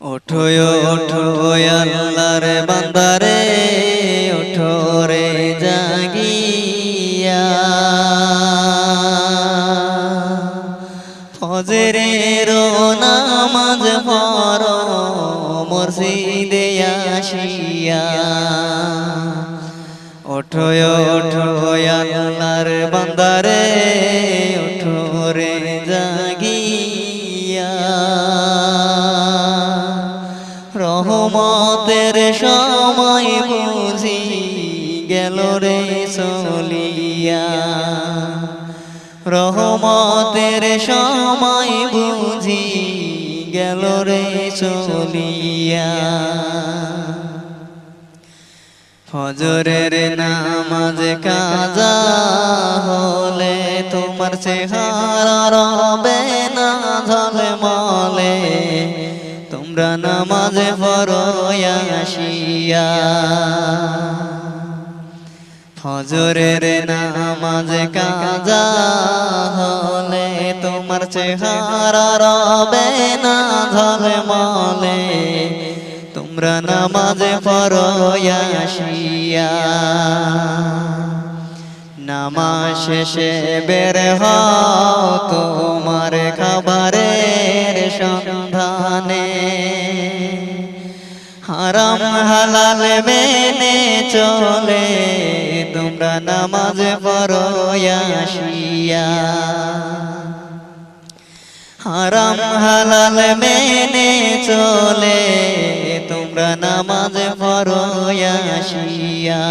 ওঠো ওঠো আল্লাহর বান্দারে ওঠো রে জাগিয়া ফজরের নামাজ পড়ো মসজিদে আসিয়া ওঠো ওঠো আল্লাহর বান্দারে ওঠো রে জাগিয়া রহমতের সময় বুঝি গেল রে চলিয়া রহমতের সময় বুঝি গেল রে চলিয়া ফজরের নামাজ কাজা হলে তোমার চেহারা রবে না ঝলমলে তোমরা নামাজ পড়ো আসিয়া ফজরের নামাজ কাজা হলে তোমার চেহারা রবে না ঝলমলে তোমরা নামাজ পড়ো আসিয়া নামাজ শেষে বের হও তোমার খাবারের সন্ধানে হারাম হালাল মেনে চলে তোমরা নামাজ পড়ো আসিয়া হারাম হালাল মেনে চলে তোমরা নামাজ পড়ো আসিয়া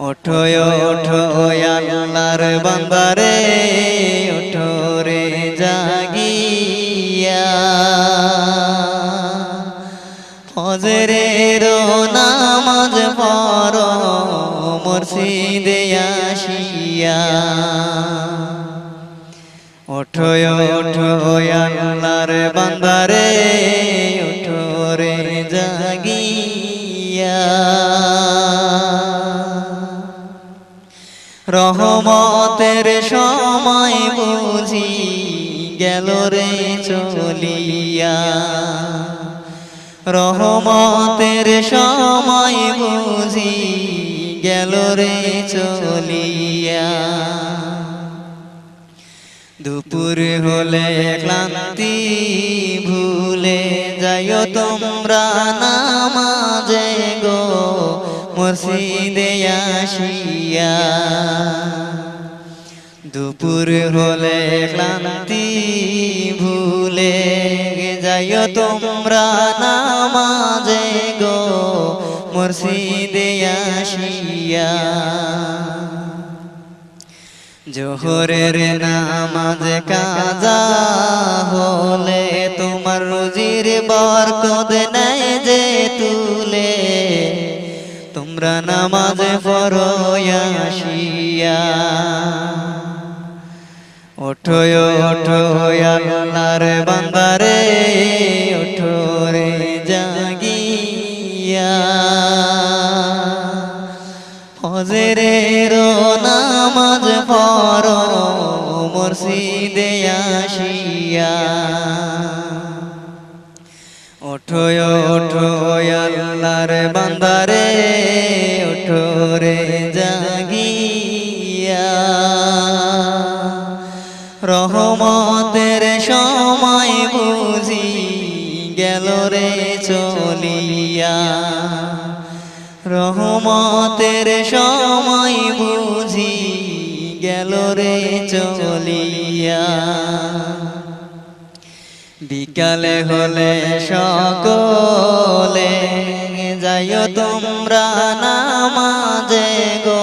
ওঠো ওঠো আল্লাহর বান্দারে ওঠো রে জাগিয়া ফজরের নামাজ পড়ো মসজিদে আসিয়া ওঠো ওঠো আল্লাহর বান্দারে ওঠো রে জাগিয়া রহমতের সময় বুঝি গেল রে চলিয়া রহমতের সময় বুঝি গেল রে চলিয়া দুপুর হলে ক্লান্তি ভুলে যাইও তোমরা নামাজে গো মসজিদে আসিয়া দুপুর হলে ক্লান্তি ভুলে যাইও তোমরা নামাজে গো মসজিদে আসিয়া জোহরের নামাজ কাজা হলে তোমার রুজির বরকত নেয় যে তুলে তোমরা নামাজ পড়ো আসিয়া ওঠো ওঠো আল্লাহর বান্দারে ওঠো রে জাগিয়া ফজরের নামাজ পড়ো মসজিদে আসিয়া ওঠো ওঠো আল্লাহর বান্দারে ওঠো রে জাগিয়া রহমতের সময় বুঝি গেল রে চলিয়া রহমতের সময় বুঝি গেল রে চলিয়া বিকালে হলে সকলে যাইও তোমরা নামাজে গো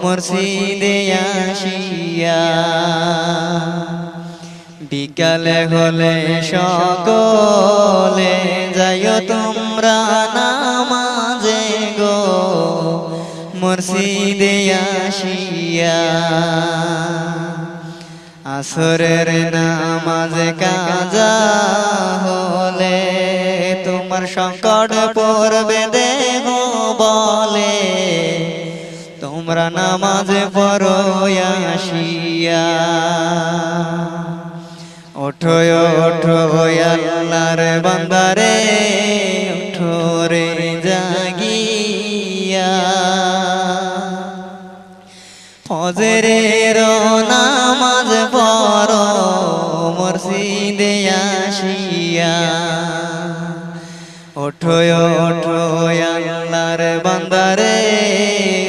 মসজিদে আসিয়া বিকালে হলে সকলে যাইও তোমরা নামাজে গো মসজিদে আসিয়া আসরের নামাজ কাজা হলে তোমার সংকট পড়বে দেহ বলে তোমরা নামাজ পড়ো আসিয়া ওঠো ওঠো আল্লাহর ফজরের নামাজ পড়ো মসজিদে আসিয়া, ওঠো ওঠো আল্লাহর বান্দারে,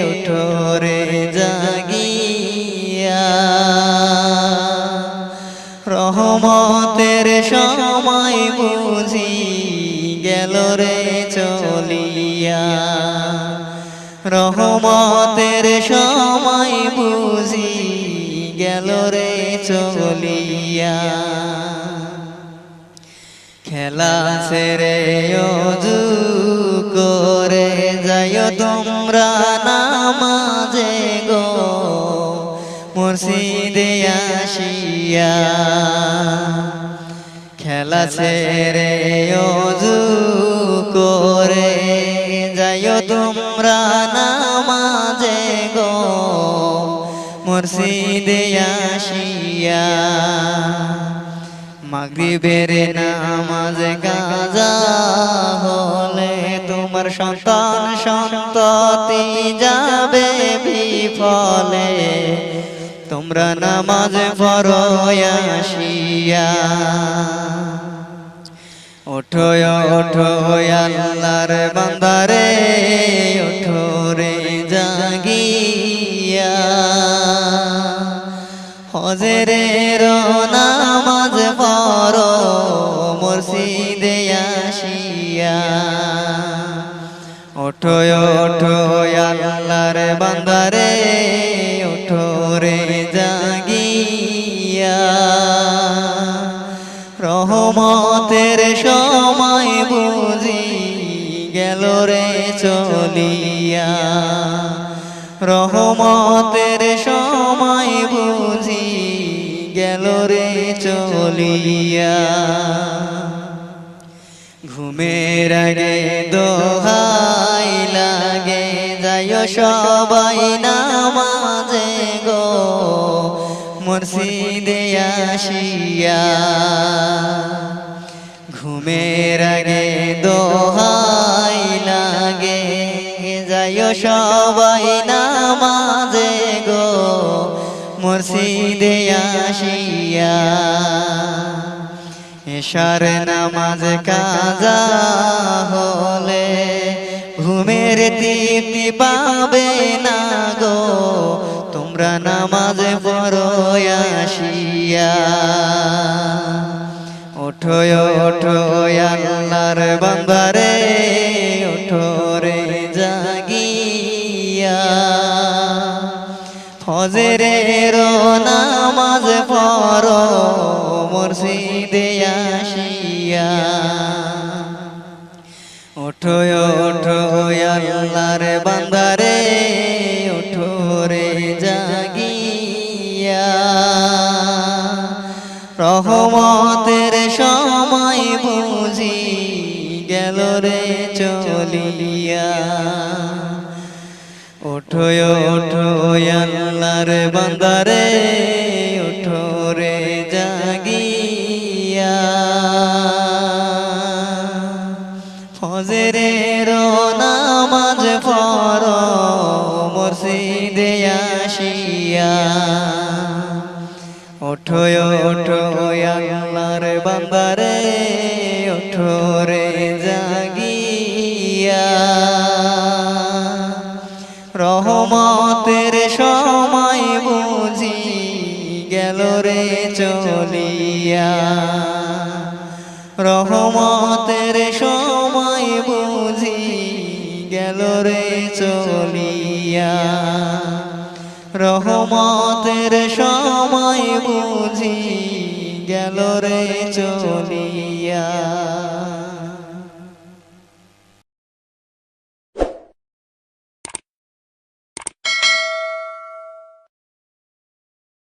ওঠো রে জাগিয়া। রহমতের সময় বুঝি গেল রে চলিয়া, রহমতের সময় বুঝি গেল রে চলিয়া। খেলা ছেড়ে ওযু করে যাইও তোমরা নামাজে গো মসজিদে আসিয়া। খেলা ছেড়ে ওযু করে যাইও তোমরা নামাজে গো মসজিদে আসিয়া। মাগরিবের নামাজ কাজা হলে তোমার সন্তান সন্ততি যাবে বিফলে, তোমরা নামাজ পড়ো আসিয়া। ওঠো ওঠো আল্লাহর বান্দারে, ওঠো রে জাগিয়া। ফজরের নামাজ পড়ো মসজিদে আসিয়া। ওঠো ওঠো আল্লাহর বান্দারে, ওঠো রে জাগিয়া। রহমতের সময় বুঝি গেল রে চলিয়া, রহমতের সময় বুঝি গেল রে চলিয়া। ঘুমের আগে দোহাই লাগে যাইও সবাই নামাজে গো মসজিদে আসিয়া। ঘুমের আগে দোহাই লাগে যাইও সবাই নামাজে গো মসজিদে আসিয়া। এশার নামাজ কাজা হলে ঘুমের তৃপ্তি পাবে না গো, তোমরা নামাজ পড়ো আসিয়া। ওঠো ওঠো আল্লাহর বান্দারে, ওঠো রে জাগিয়া। ফজরের নামাজ পড়ো মসজিদে আসিয়া। ওঠো ওঠো আল্লাহর বান্দারে, ওঠো রে জাগিয়া। রহমতের সময় বুঝি গেল রে চলিয়া। ওঠো ওঠো আল্লাহর বান্দারে, ওঠো রে জাগিয়া। ফজরের নামাজ পড়ো মসজিদে আসিয়া। ওঠো ওঠো আল্লাহর বান্দারে, ওঠো রে জাগিয়া। রহমতের সময় বুঝি গেল রে চলিয়া, রহমতের সময় বুঝি গেল রে চলিয়া। রহমতের সময় বুঝি গেল রে চলিয়া।